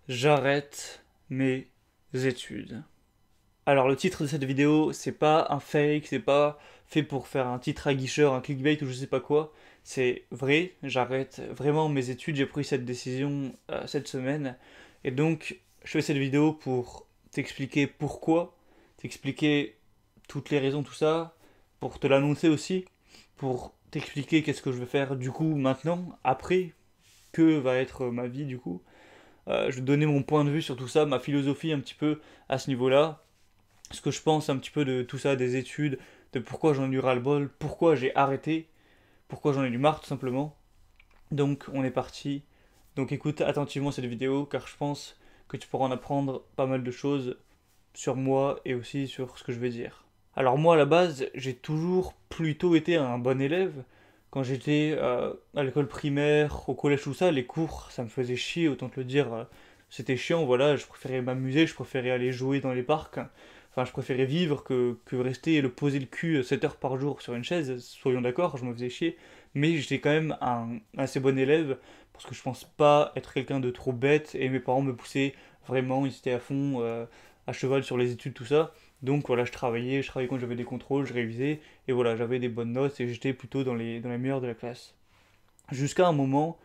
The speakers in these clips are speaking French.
J'arrête mes études. Alors le titre de cette vidéo, c'est pas un fake, c'est pas fait pour faire un titre aguicheur, un clickbait ou je sais pas quoi. C'est vrai, j'arrête vraiment mes études, j'ai pris cette décision cette semaine. Et donc, je fais cette vidéo pour t'expliquer pourquoi, t'expliquer toutes les raisons, tout ça, pour te l'annoncer aussi, pour t'expliquer qu'est-ce que je vais faire du coup maintenant, après, que va être ma vie du coup. Je vais donner mon point de vue sur tout ça, ma philosophie un petit peu à ce niveau-là, ce que je pense un petit peu de tout ça, des études, de pourquoi j'en ai eu ras-le-bol, pourquoi j'ai arrêté, pourquoi j'en ai eu marre tout simplement. Donc on est parti. Donc écoute attentivement cette vidéo car je pense que tu pourras en apprendre pas mal de choses sur moi et aussi sur ce que je vais dire. Alors moi à la base, j'ai toujours plutôt été un bon élève. Quand j'étais à l'école primaire, au collège, tout ça, les cours, ça me faisait chier, autant te le dire. C'était chiant, voilà, je préférais m'amuser, je préférais aller jouer dans les parcs. Enfin, je préférais vivre que rester et le poser le cul 7 heures par jour sur une chaise, soyons d'accord, je me faisais chier. Mais j'étais quand même un assez bon élève, parce que je pense pas être quelqu'un de trop bête, et mes parents me poussaient vraiment, ils étaient à fond, à cheval sur les études, tout ça. Donc voilà, je travaillais quand j'avais des contrôles, je révisais, et voilà, j'avais des bonnes notes et j'étais plutôt dans les meilleurs de la classe. Jusqu'à un moment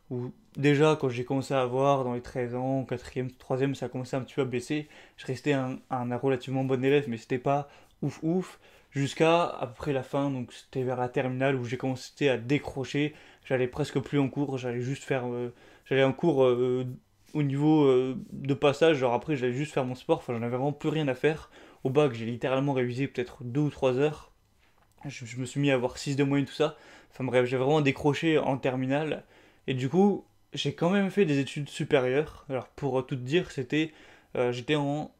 où, déjà, quand j'ai commencé à avoir dans les 13 ans, 4e, 3e, ça a commencé un petit peu à baisser. Je restais un relativement bon élève, mais c'était pas ouf ouf. Jusqu'à à peu près la fin, donc c'était vers la terminale où j'ai commencé à décrocher. J'allais presque plus en cours, j'allais juste faire. J'allais en cours au niveau de passage, genre après j'allais juste faire mon sport, enfin j'en avais vraiment plus rien à faire. Au bac, j'ai littéralement révisé peut-être 2 ou 3 heures. Je me suis mis à avoir 6 de moyenne, tout ça. Enfin bref, j'ai vraiment décroché en terminale. Et du coup, j'ai quand même fait des études supérieures. Alors pour tout te dire, j'étais en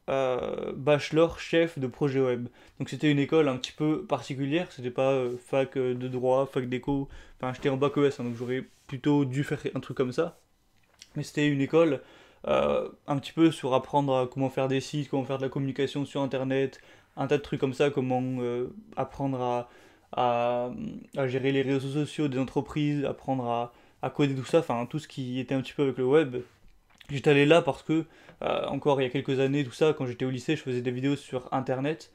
bachelor chef de projet web. Donc c'était une école un petit peu particulière. C'était pas fac de droit, fac d'éco. Enfin, j'étais en bac ES, hein, donc j'aurais plutôt dû faire un truc comme ça. Mais c'était une école un petit peu sur apprendre à comment faire des sites, comment faire de la communication sur Internet, un tas de trucs comme ça, comment apprendre à, à gérer les réseaux sociaux des entreprises, apprendre à coder tout ça, enfin tout ce qui était un petit peu avec le web. J'étais allé là parce que, encore il y a quelques années, tout ça, quand j'étais au lycée, je faisais des vidéos sur Internet.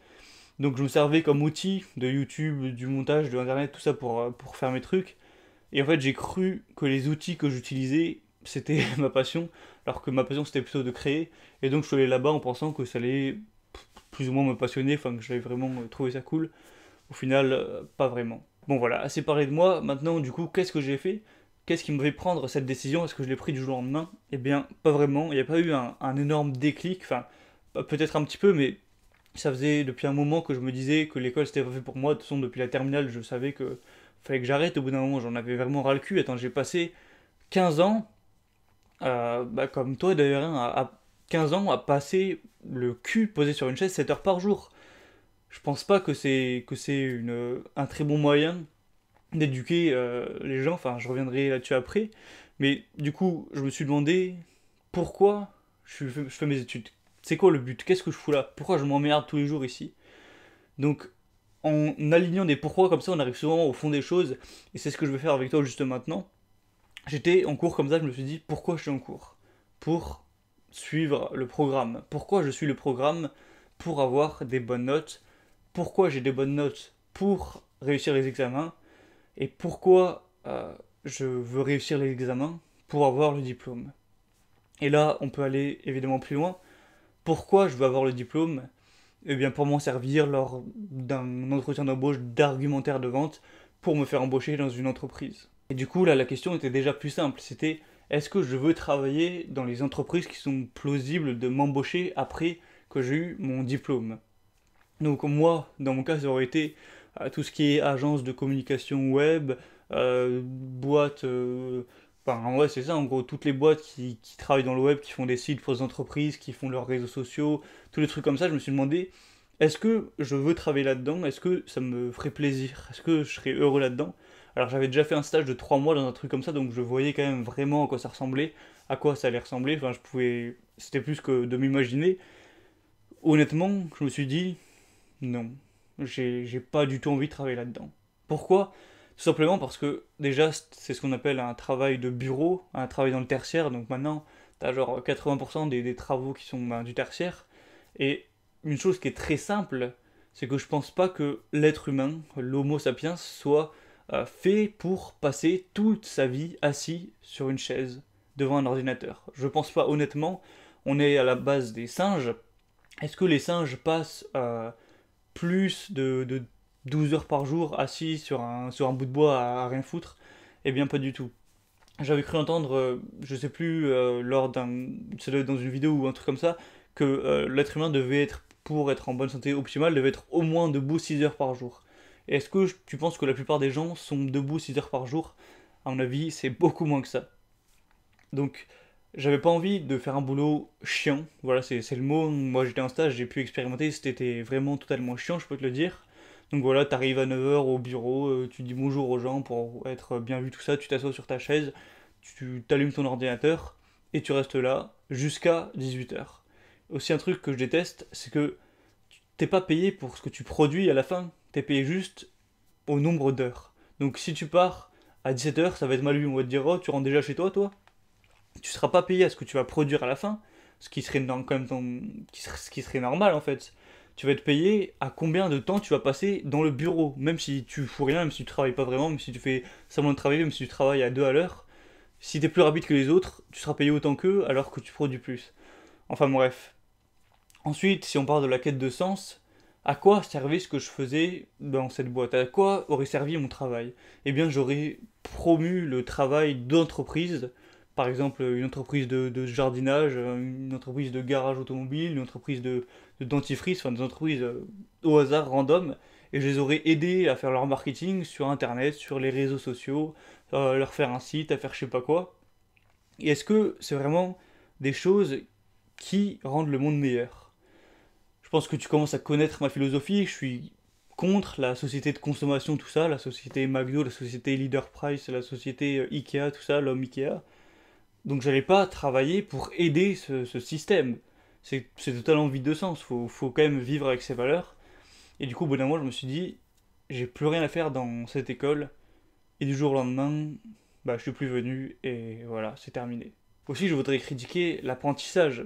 Donc je me servais comme outil de YouTube, du montage, de Internet, tout ça pour faire mes trucs. Et en fait, j'ai cru que les outils que j'utilisais, c'était ma passion, alors que ma passion, c'était plutôt de créer. Et donc, je suis allé là-bas en pensant que ça allait plus ou moins me passionner, enfin, que j'allais vraiment trouver ça cool. Au final, pas vraiment. Bon, voilà, assez parlé de moi. Maintenant, du coup, qu'est-ce que j'ai fait? Qu'est-ce qui me fait prendre cette décision? Est-ce que je l'ai pris du jour au lendemain? Eh bien, pas vraiment. Il n'y a pas eu un énorme déclic. Enfin, peut-être un petit peu, mais ça faisait depuis un moment que je me disais que l'école c'était pas fait pour moi. De toute façon, depuis la terminale, je savais que fallait que j'arrête. Au bout d'un moment, j'en avais vraiment ras le cul. Attends, j'ai passé 15 ans, bah, comme toi d'ailleurs, hein, à 15 ans à passer le cul posé sur une chaise 7 heures par jour. Je pense pas que c'est un très bon moyen d'éduquer les gens. Enfin, je reviendrai là-dessus après. Mais du coup, je me suis demandé pourquoi je fais mes études. C'est quoi le but? Qu'est-ce que je fous là? Pourquoi je m'emmerde tous les jours ici? Donc, en alignant des pourquoi comme ça, on arrive souvent au fond des choses, et c'est ce que je vais faire avec toi juste maintenant. J'étais en cours comme ça, je me suis dit pourquoi je suis en cours? Pour suivre le programme. Pourquoi je suis le programme? Pour avoir des bonnes notes. Pourquoi j'ai des bonnes notes? Pour réussir les examens. Et pourquoi je veux réussir les examens? Pour avoir le diplôme. Et là, on peut aller évidemment plus loin. Pourquoi je veux avoir le diplôme? Eh bien, pour m'en servir lors d'un entretien d'embauche d'argumentaire de vente pour me faire embaucher dans une entreprise. Et du coup, là, la question était déjà plus simple. C'était, est-ce que je veux travailler dans les entreprises qui sont plausibles de m'embaucher après que j'ai eu mon diplôme? Donc moi, dans mon cas, ça aurait été tout ce qui est agence de communication web, boîte... Enfin, ouais, c'est ça, en gros, toutes les boîtes qui travaillent dans le web, qui font des sites pour les entreprises, qui font leurs réseaux sociaux, tous les trucs comme ça, je me suis demandé, est-ce que je veux travailler là-dedans? Est-ce que ça me ferait plaisir? Est-ce que je serais heureux là-dedans? Alors j'avais déjà fait un stage de 3 mois dans un truc comme ça, donc je voyais quand même vraiment à quoi ça ressemblait, à quoi ça allait ressembler, enfin je pouvais... C'était plus que de m'imaginer. Honnêtement, je me suis dit, non, j'ai pas du tout envie de travailler là-dedans. Pourquoi? Tout simplement parce que déjà c'est ce qu'on appelle un travail de bureau, un travail dans le tertiaire, donc maintenant t'as genre 80% des travaux qui sont du tertiaire. Et une chose qui est très simple, c'est que je pense pas que l'être humain, l'homo sapiens, soit fait pour passer toute sa vie assis sur une chaise devant un ordinateur. Je pense pas, honnêtement. On est à la base des singes. Est-ce que les singes passent plus de 12 heures par jour assis sur un bout de bois à rien foutre? Eh bien, pas du tout. J'avais cru entendre, je sais plus, ça doit être dans une vidéo ou un truc comme ça, que l'être humain devait être, pour être en bonne santé optimale, devait être au moins debout 6 heures par jour. Et est-ce que tu penses que la plupart des gens sont debout 6 heures par jour? À mon avis, c'est beaucoup moins que ça. Donc, j'avais pas envie de faire un boulot chiant, voilà, c'est le mot. Moi, j'étais en stage, j'ai pu expérimenter, c'était vraiment totalement chiant, je peux te le dire. Donc voilà, t'arrives à 9 heures au bureau, tu dis bonjour aux gens pour être bien vu, tout ça, tu t'assois sur ta chaise, tu t'allumes ton ordinateur, et tu restes là jusqu'à 18 heures. Aussi, un truc que je déteste, c'est que t'es pas payé pour ce que tu produis à la fin, t'es payé juste au nombre d'heures. Donc si tu pars à 17 heures, ça va être mal vu, on va te dire, oh, tu rentres déjà chez toi, toi? Tu seras pas payé à ce que tu vas produire à la fin, ce qui serait quand même ce qui serait normal en fait. Tu vas être payé à combien de temps tu vas passer dans le bureau, même si tu fous rien, même si tu travailles pas vraiment, même si tu fais semblant de travailler, même si tu travailles à 2 à l'heure. Si t'es plus rapide que les autres, tu seras payé autant qu'eux alors que tu produis plus. Enfin bref. Ensuite, si on parle de la quête de sens, à quoi servait ce que je faisais dans cette boîte? À quoi aurait servi mon travail? Eh bien, j'aurais promu le travail d'entreprise, par exemple une entreprise de jardinage, une entreprise de garage automobile, une entreprise de dentifrice, enfin des entreprises au hasard, random, et je les aurais aidés à faire leur marketing sur Internet, sur les réseaux sociaux, leur faire un site, à faire je sais pas quoi. Et est-ce que c'est vraiment des choses qui rendent le monde meilleur? Je pense que tu commences à connaître ma philosophie. Je suis contre la société de consommation, tout ça, la société McDo, la société Leader Price, la société Ikea, tout ça, l'homme Ikea. Donc j'allais pas travailler pour aider ce système. C'est totalement vide de sens. Faut quand même vivre avec ses valeurs. Et du coup, au bout d'un mois, je me suis dit, j'ai plus rien à faire dans cette école. Et du jour au lendemain, bah, je suis plus venu et voilà, c'est terminé. Aussi, je voudrais critiquer l'apprentissage.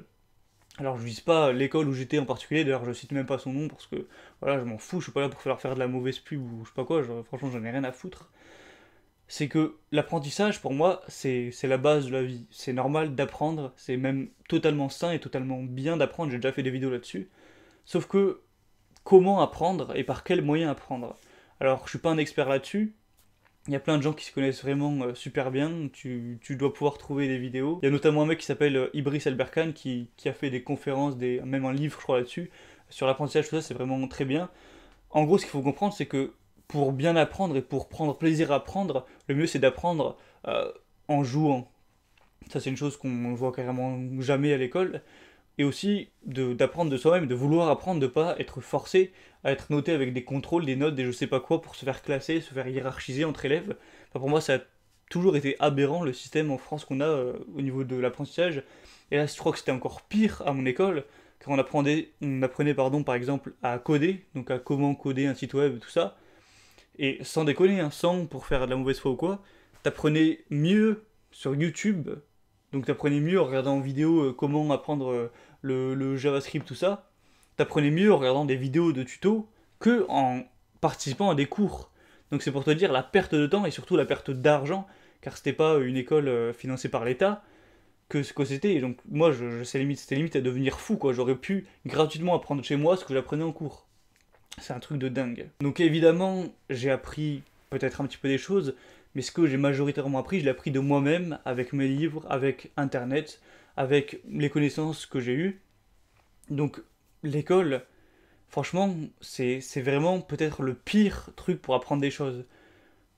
Alors je vise pas l'école où j'étais en particulier, d'ailleurs je cite même pas son nom parce que voilà, je m'en fous, je suis pas là pour leur faire de la mauvaise pub ou je sais pas quoi, franchement j'en ai rien à foutre. C'est que l'apprentissage pour moi c'est la base de la vie. C'est normal d'apprendre, c'est même totalement sain et totalement bien d'apprendre, j'ai déjà fait des vidéos là-dessus. Sauf que comment apprendre et par quels moyens apprendre? Alors je suis pas un expert là-dessus, il y a plein de gens qui se connaissent vraiment super bien, tu dois pouvoir trouver des vidéos. Il y a notamment un mec qui s'appelle Ibris Elberkan qui a fait des conférences, même un livre je crois là-dessus, sur l'apprentissage, tout ça c'est vraiment très bien. En gros ce qu'il faut comprendre c'est que pour bien apprendre et pour prendre plaisir à apprendre, le mieux c'est d'apprendre en jouant. Ça c'est une chose qu'on voit carrément jamais à l'école et aussi d'apprendre de soi-même, de vouloir apprendre, de pas être forcé à être noté avec des contrôles, des notes, des je sais pas quoi pour se faire classer, se faire hiérarchiser entre élèves. Enfin, pour moi, ça a toujours été aberrant le système en France qu'on a au niveau de l'apprentissage. Et là, je crois que c'était encore pire à mon école, car on apprenait pardon, par exemple à coder, donc à comment coder un site web, tout ça. Et sans déconner, hein, sans pour faire de la mauvaise foi ou quoi, t'apprenais mieux sur YouTube, donc t'apprenais mieux en regardant en vidéo comment apprendre le JavaScript, tout ça. T'apprenais mieux en regardant des vidéos de tutos que en participant à des cours. Donc c'est pour te dire la perte de temps et surtout la perte d'argent, car c'était pas une école financée par l'État que ce que c'était. Et donc moi, c'était limite à devenir fou, quoi. J'aurais pu gratuitement apprendre chez moi ce que j'apprenais en cours. C'est un truc de dingue. Donc évidemment, j'ai appris peut-être un petit peu des choses, mais ce que j'ai majoritairement appris, je l'ai appris de moi-même, avec mes livres, avec Internet, avec les connaissances que j'ai eues. Donc l'école, franchement, c'est vraiment peut-être le pire truc pour apprendre des choses.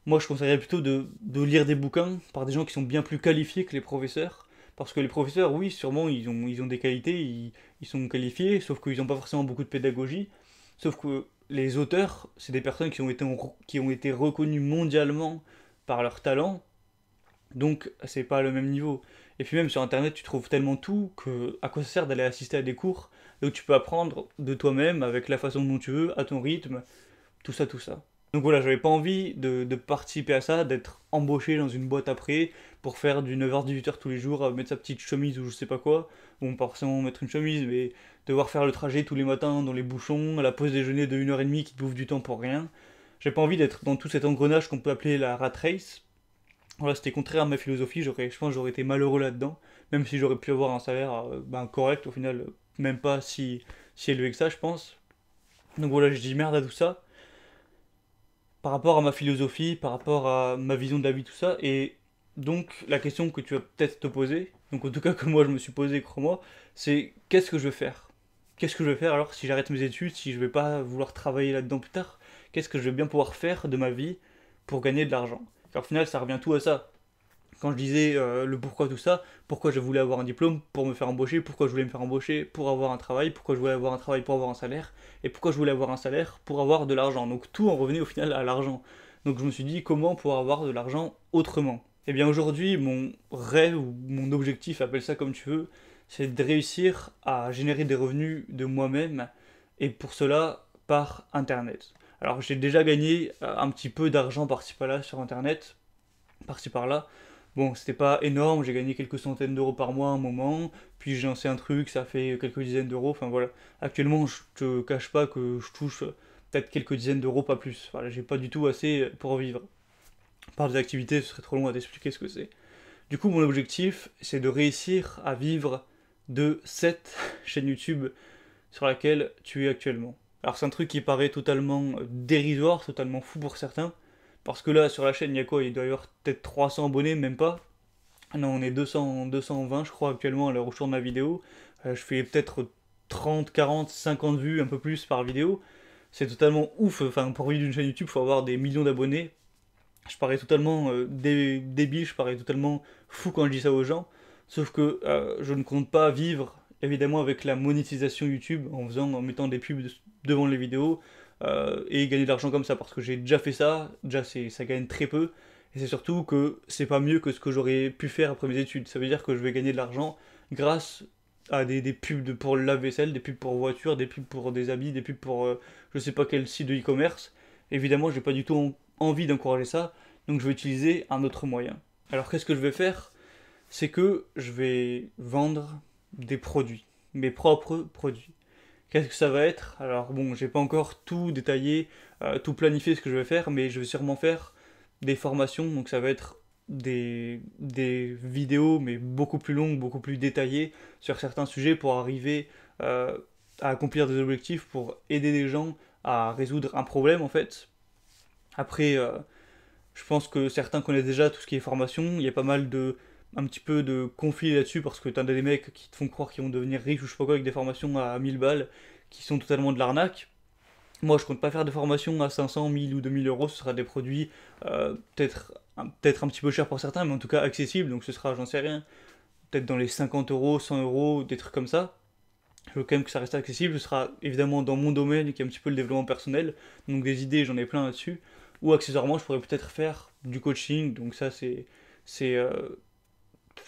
Moi, je conseillerais plutôt de lire des bouquins par des gens qui sont bien plus qualifiés que les professeurs. Parce que les professeurs, oui, sûrement, ils ont des qualités, ils sont qualifiés, sauf qu'ils n'ont pas forcément beaucoup de pédagogie. Sauf que les auteurs, c'est des personnes qui ont été reconnues mondialement par leur talent, donc c'est pas le même niveau. Et puis même sur internet, tu trouves tellement tout que à quoi ça sert d'aller assister à des cours où tu peux apprendre de toi-même avec la façon dont tu veux, à ton rythme, tout ça, tout ça. Donc voilà, j'avais pas envie de participer à ça, d'être embauché dans une boîte après pour faire du 9h-18h tous les jours, mettre sa petite chemise ou je sais pas quoi. Bon, pas forcément mettre une chemise, mais devoir faire le trajet tous les matins dans les bouchons, à la pause déjeuner de 1h30 qui te bouffe du temps pour rien. J'ai pas envie d'être dans tout cet engrenage qu'on peut appeler la rat race. Voilà, c'était contraire à ma philosophie, je pense que j'aurais été malheureux là-dedans, même si j'aurais pu avoir un salaire ben, correct, au final, même pas si élevé que ça, je pense. Donc voilà, je dis merde à tout ça par rapport à ma philosophie, par rapport à ma vision de la vie, tout ça. Et donc, la question que tu vas peut-être te poser, donc en tout cas que moi je me suis posé, crois-moi, c'est qu'est-ce que je vais faire? Qu'est-ce que je vais faire alors si j'arrête mes études, si je vais pas vouloir travailler là-dedans plus tard? Qu'est-ce que je vais bien pouvoir faire de ma vie pour gagner de l'argent? Car au final, ça revient tout à ça. Quand je disais le pourquoi tout ça, pourquoi je voulais avoir un diplôme pour me faire embaucher, pourquoi je voulais me faire embaucher pour avoir un travail, pourquoi je voulais avoir un travail pour avoir un salaire, et pourquoi je voulais avoir un salaire pour avoir de l'argent. Donc tout en revenait au final à l'argent. Donc je me suis dit comment pouvoir avoir de l'argent autrement. Et bien aujourd'hui, mon rêve ou mon objectif, appelle ça comme tu veux, c'est de réussir à générer des revenus de moi-même, et pour cela par Internet. Alors j'ai déjà gagné un petit peu d'argent par-ci par-là sur Internet, par-ci par-là. Bon, c'était pas énorme, j'ai gagné quelques centaines d'euros par mois à un moment, puis j'ai lancé un truc, ça fait quelques dizaines d'euros, enfin voilà. Actuellement, je te cache pas que je touche peut-être quelques dizaines d'euros, pas plus. Voilà, j'ai pas du tout assez pour vivre. Par des activités, ce serait trop long à t'expliquer ce que c'est. Du coup, mon objectif, c'est de réussir à vivre de cette chaîne YouTube sur laquelle tu es actuellement. Alors c'est un truc qui paraît totalement dérisoire, totalement fou pour certains, parce que là sur la chaîne il y a quoi? Il doit y avoir peut-être 300 abonnés, même pas. Non, on est 220 je crois actuellement à l'heure où je tourne ma vidéo. Je fais peut-être 30, 40, 50 vues, un peu plus par vidéo. C'est totalement ouf, enfin pour vivre d'une chaîne YouTube, il faut avoir des millions d'abonnés. Je parais totalement débile, je parais totalement fou quand je dis ça aux gens. Sauf que je ne compte pas vivre évidemment avec la monétisation YouTube en mettant des pubs devant les vidéos et gagner de l'argent comme ça parce que j'ai déjà fait ça, déjà ça gagne très peu et c'est surtout que c'est pas mieux que ce que j'aurais pu faire après mes études. Ça veut dire que je vais gagner de l'argent grâce à des pubs pour le lave-vaisselle, des pubs pour voiture, des pubs pour des habits, des pubs pour je sais pas quel site de e-commerce. Évidemment, j'ai pas du tout envie d'encourager ça, donc je vais utiliser un autre moyen. Alors qu'est-ce que je vais faire? C'est que je vais vendre des produits, mes propres produits. Qu'est-ce que ça va être? Alors bon, j'ai pas encore tout détaillé, tout planifié ce que je vais faire, mais je vais sûrement faire des formations, donc ça va être des vidéos, mais beaucoup plus longues, beaucoup plus détaillées sur certains sujets pour arriver à accomplir des objectifs, pour aider des gens à résoudre un problème en fait. Après, je pense que certains connaissent déjà tout ce qui est formation. Il y a pas mal un petit peu de conflits là-dessus parce que t'as des mecs qui te font croire qu'ils vont devenir riches ou je sais pas quoi avec des formations à 1000 balles qui sont totalement de l'arnaque. Moi, je compte pas faire de formation à 500, 1000 ou 2000 euros. Ce sera des produits peut-être un petit peu chers pour certains, mais en tout cas accessibles. Donc ce sera, j'en sais rien, peut-être dans les 50 euros, 100 euros, des trucs comme ça. Je veux quand même que ça reste accessible. Ce sera évidemment dans mon domaine qui est un petit peu le développement personnel. Donc des idées, j'en ai plein là-dessus. Ou accessoirement, je pourrais peut-être faire du coaching. Donc ça, c'est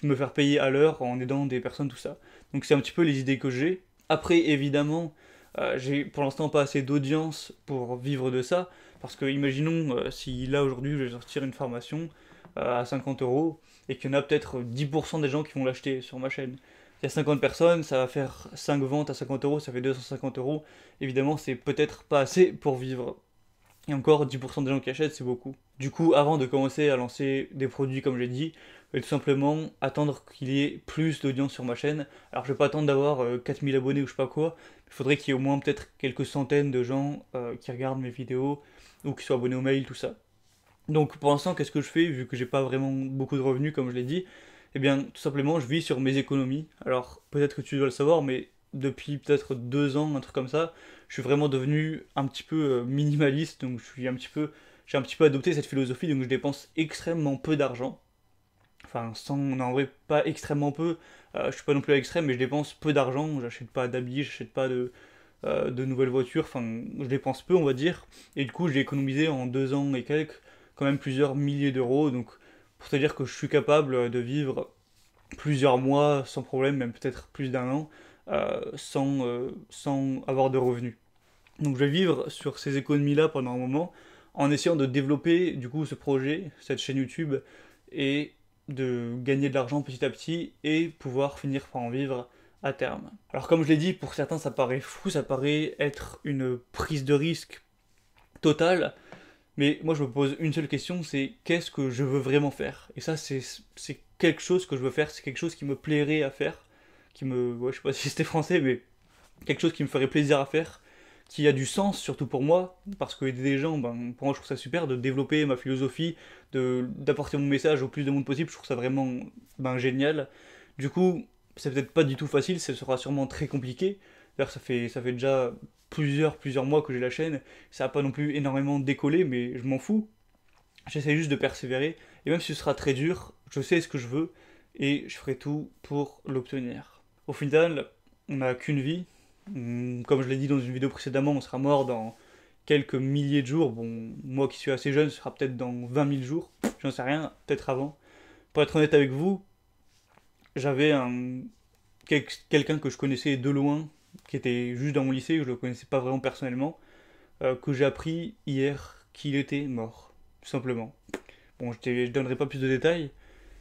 me faire payer à l'heure en aidant des personnes, tout ça. Donc c'est un petit peu les idées que j'ai. Après, évidemment, j'ai pour l'instant pas assez d'audience pour vivre de ça. Parce que imaginons si là aujourd'hui je vais sortir une formation à 50 euros et qu'il y en a peut-être 10% des gens qui vont l'acheter sur ma chaîne. Il y a 50 personnes, ça va faire 5 ventes à 50 euros, ça fait 250 euros. Évidemment, c'est peut-être pas assez pour vivre. Et encore, 10% des gens qui achètent, c'est beaucoup. Du coup, avant de commencer à lancer des produits comme j'ai dit, je vais tout simplement attendre qu'il y ait plus d'audience sur ma chaîne. Alors je vais pas attendre d'avoir 4000 abonnés ou je sais pas quoi, il faudrait qu'il y ait au moins peut-être quelques centaines de gens qui regardent mes vidéos ou qui soient abonnés au mail, tout ça. Donc pour l'instant, qu'est-ce que je fais, vu que j'ai pas vraiment beaucoup de revenus comme je l'ai dit? Eh bien, tout simplement, je vis sur mes économies. Alors peut-être que tu dois le savoir, mais depuis peut-être 2 ans, un truc comme ça, je suis vraiment devenu un petit peu minimaliste, donc j'ai un petit peu adopté cette philosophie, donc je dépense extrêmement peu d'argent. Enfin, non, en vrai, pas extrêmement peu. Je suis pas non plus à l'extrême, mais je dépense peu d'argent. J'achète pas d'habits, j'achète pas de nouvelles voitures. Enfin, je dépense peu, on va dire. Et du coup, j'ai économisé en 2 ans et quelques quand même plusieurs milliers d'euros. Donc, pour te dire que je suis capable de vivre plusieurs mois sans problème, même peut-être plus d'un an, sans avoir de revenus. Donc, je vais vivre sur ces économies-là pendant un moment, en essayant de développer du coup ce projet, cette chaîne YouTube, et de gagner de l'argent petit à petit et pouvoir finir par en vivre à terme. Alors comme je l'ai dit, pour certains ça paraît fou, ça paraît être une prise de risque totale, mais moi je me pose une seule question, c'est qu'est-ce que je veux vraiment faire? Et ça c'est quelque chose que je veux faire, c'est quelque chose qui me plairait à faire, ouais, je sais pas si c'était français, mais quelque chose qui me ferait plaisir à faire, qui a du sens surtout pour moi, parce que aider des gens, ben, pour moi je trouve ça super, de développer ma philosophie, d'apporter mon message au plus de monde possible, je trouve ça vraiment ben, génial. Du coup, c'est peut-être pas du tout facile, ce sera sûrement très compliqué. D'ailleurs, ça fait déjà plusieurs mois que j'ai la chaîne, ça a pas non plus énormément décollé, mais je m'en fous. J'essaie juste de persévérer, et même si ce sera très dur, je sais ce que je veux, et je ferai tout pour l'obtenir. Au final, on n'a qu'une vie. Comme je l'ai dit dans une vidéo précédemment, on sera mort dans quelques milliers de jours. Bon, moi qui suis assez jeune, ce sera peut-être dans 20 000 jours. J'en sais rien, peut-être avant. Pour être honnête avec vous, j'avais quelqu'un que je connaissais de loin, qui était juste dans mon lycée, que je le connaissais pas vraiment personnellement, que j'ai appris hier qu'il était mort, tout simplement. Bon, je donnerai pas plus de détails.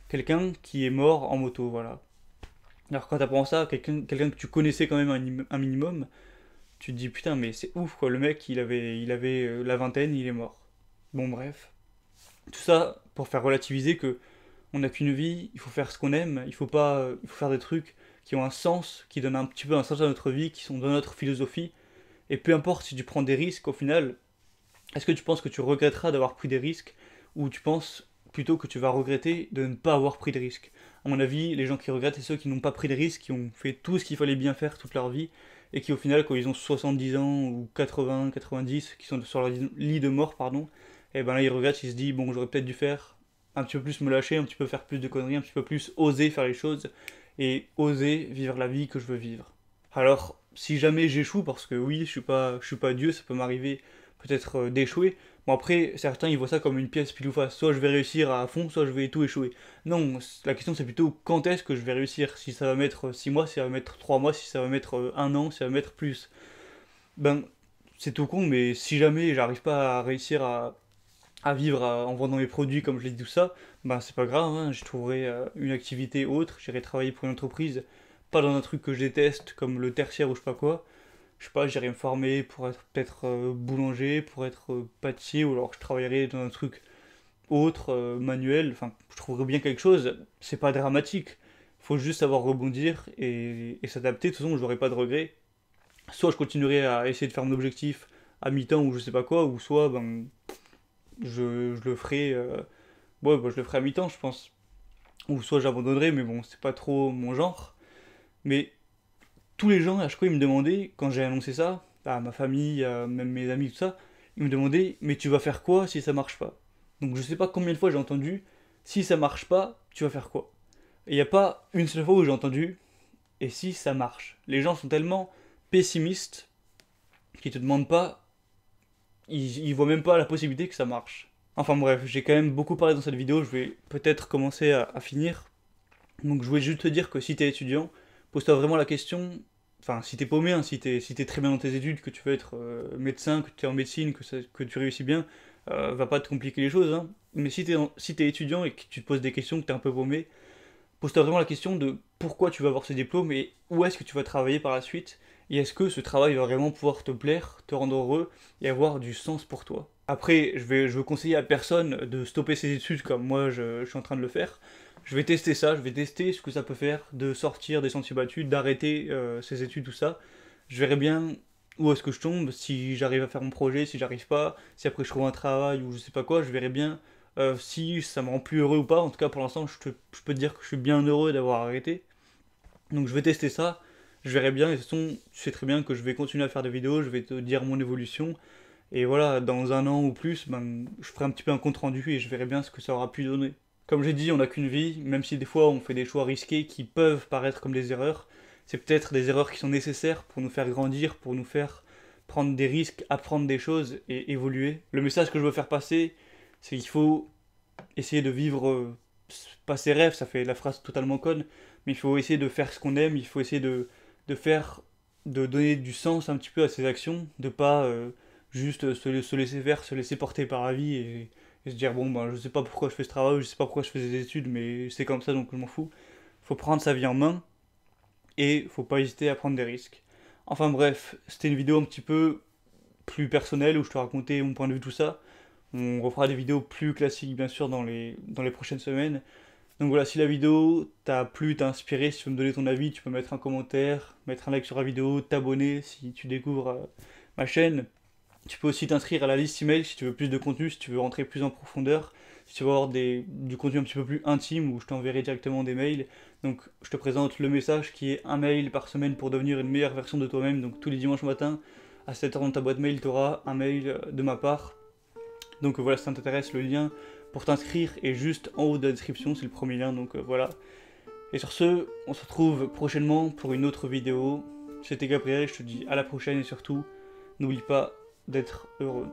Quelqu'un qui est mort en moto, voilà. Alors quand t'apprends ça, quelqu'un que tu connaissais quand même un minimum, tu te dis putain mais c'est ouf quoi, le mec il avait la vingtaine, il est mort. Bon bref. Tout ça pour faire relativiser que on n'a qu'une vie, il faut faire ce qu'on aime, il faut pas, il faut faire des trucs qui ont un sens, qui donnent un petit peu un sens à notre vie, qui sont dans notre philosophie. Et peu importe si tu prends des risques, au final, est-ce que tu penses que tu regretteras d'avoir pris des risques ou tu penses plutôt que tu vas regretter de ne pas avoir pris de risques? À mon avis, les gens qui regrettent, c'est ceux qui n'ont pas pris de risques, qui ont fait tout ce qu'il fallait bien faire toute leur vie et qui au final, quand ils ont 70 ans ou 80, 90, qui sont sur leur lit de mort, pardon, et ben là ils regrettent, ils se disent bon j'aurais peut-être dû faire un petit peu plus me lâcher, un petit peu faire plus de conneries, un petit peu plus oser faire les choses et oser vivre la vie que je veux vivre. Alors, si jamais j'échoue, parce que oui, je suis pas Dieu, ça peut m'arriver peut-être d'échouer. Bon après, certains ils voient ça comme une pièce pile ou face. Soit je vais réussir à fond, soit je vais tout échouer. Non, la question c'est plutôt quand est-ce que je vais réussir. Si ça va mettre 6 mois, si ça va mettre 3 mois, si ça va mettre un an, si ça va mettre plus. Ben, c'est tout con, mais si jamais j'arrive pas à réussir à vivre en vendant mes produits comme je l'ai dit tout ça, ben c'est pas grave, hein, je trouverai une activité autre, j'irai travailler pour une entreprise, pas dans un truc que je déteste comme le tertiaire ou je sais pas quoi. Je sais pas, j'irai me former pour être peut-être boulanger, pour être pâtissier, ou alors je travaillerai dans un truc autre, manuel, enfin je trouverai bien quelque chose, c'est pas dramatique. Faut juste savoir rebondir et s'adapter, de toute façon j'aurai pas de regrets. Soit je continuerai à essayer de faire mon objectif à mi-temps ou je sais pas quoi, ou soit ben je le ferai ouais, bah, je le ferai à mi-temps je pense. Ou soit j'abandonnerai, mais bon, c'est pas trop mon genre. Mais tous les gens, à chaque fois, ils me demandaient, quand j'ai annoncé ça, à ma famille, à même mes amis, tout ça, ils me demandaient, mais tu vas faire quoi si ça marche pas? Donc je sais pas combien de fois j'ai entendu, si ça marche pas, tu vas faire quoi? Et il n'y a pas une seule fois où j'ai entendu, et si ça marche? Les gens sont tellement pessimistes qu'ils te demandent pas, ils voient même pas la possibilité que ça marche. Enfin bref, j'ai quand même beaucoup parlé dans cette vidéo, je vais peut-être commencer à finir. Donc je voulais juste te dire que si t'es étudiant, pose-toi vraiment la question, enfin si t'es paumé, hein, si t'es très bien dans tes études, que tu veux être médecin, que tu es en médecine, que tu réussis bien, va pas te compliquer les choses, hein. Mais si t'es étudiant et que tu te poses des questions, que t'es un peu paumé, pose-toi vraiment la question de pourquoi tu vas avoir ce diplôme et où est-ce que tu vas travailler par la suite, et est-ce que ce travail va vraiment pouvoir te plaire, te rendre heureux et avoir du sens pour toi. Après, je veux conseiller à personne de stopper ses études comme moi je suis en train de le faire. Je vais tester ça, je vais tester ce que ça peut faire de sortir des sentiers battus, d'arrêter ses études, tout ça. Je verrai bien où est-ce que je tombe, si j'arrive à faire mon projet, si j'arrive pas, si après je trouve un travail ou je sais pas quoi, je verrai bien si ça me rend plus heureux ou pas. En tout cas, pour l'instant, je peux te dire que je suis bien heureux d'avoir arrêté. Donc je vais tester ça, je verrai bien. Et de toute façon, tu sais très bien que je vais continuer à faire des vidéos, je vais te dire mon évolution. Et voilà, dans un an ou plus, ben, je ferai un petit peu un compte rendu et je verrai bien ce que ça aura pu donner. Comme j'ai dit, on n'a qu'une vie, même si des fois on fait des choix risqués qui peuvent paraître comme des erreurs, c'est peut-être des erreurs qui sont nécessaires pour nous faire grandir, pour nous faire prendre des risques, apprendre des choses et évoluer. Le message que je veux faire passer, c'est qu'il faut essayer de vivre, pas ses rêves, ça fait la phrase totalement conne, mais il faut essayer de faire ce qu'on aime, il faut essayer de faire, de donner du sens un petit peu à ses actions, de pas juste se laisser faire, se laisser porter par la vie et se dire bon ben je sais pas pourquoi je fais ce travail, je sais pas pourquoi je fais des études, mais c'est comme ça donc je m'en fous. Faut prendre sa vie en main et faut pas hésiter à prendre des risques. Enfin bref, c'était une vidéo un petit peu plus personnelle où je te racontais mon point de vue tout ça. On refera des vidéos plus classiques bien sûr dans les prochaines semaines. Donc voilà, si la vidéo t'a plu, t'a inspiré, si tu veux me donner ton avis, tu peux mettre un commentaire, mettre un like sur la vidéo, t'abonner si tu découvres ma chaîne. Tu peux aussi t'inscrire à la liste email si tu veux plus de contenu, si tu veux rentrer plus en profondeur, si tu veux avoir du contenu un petit peu plus intime où je t'enverrai directement des mails. Donc je te présente le message qui est un mail par semaine pour devenir une meilleure version de toi-même. Donc tous les dimanches matin à 7h dans ta boîte mail, tu auras un mail de ma part. Donc voilà, si ça t'intéresse, le lien pour t'inscrire est juste en haut de la description, c'est le premier lien. Donc voilà. Et sur ce, on se retrouve prochainement pour une autre vidéo. C'était Gabriel, je te dis à la prochaine et surtout, n'oublie pas d'être heureux.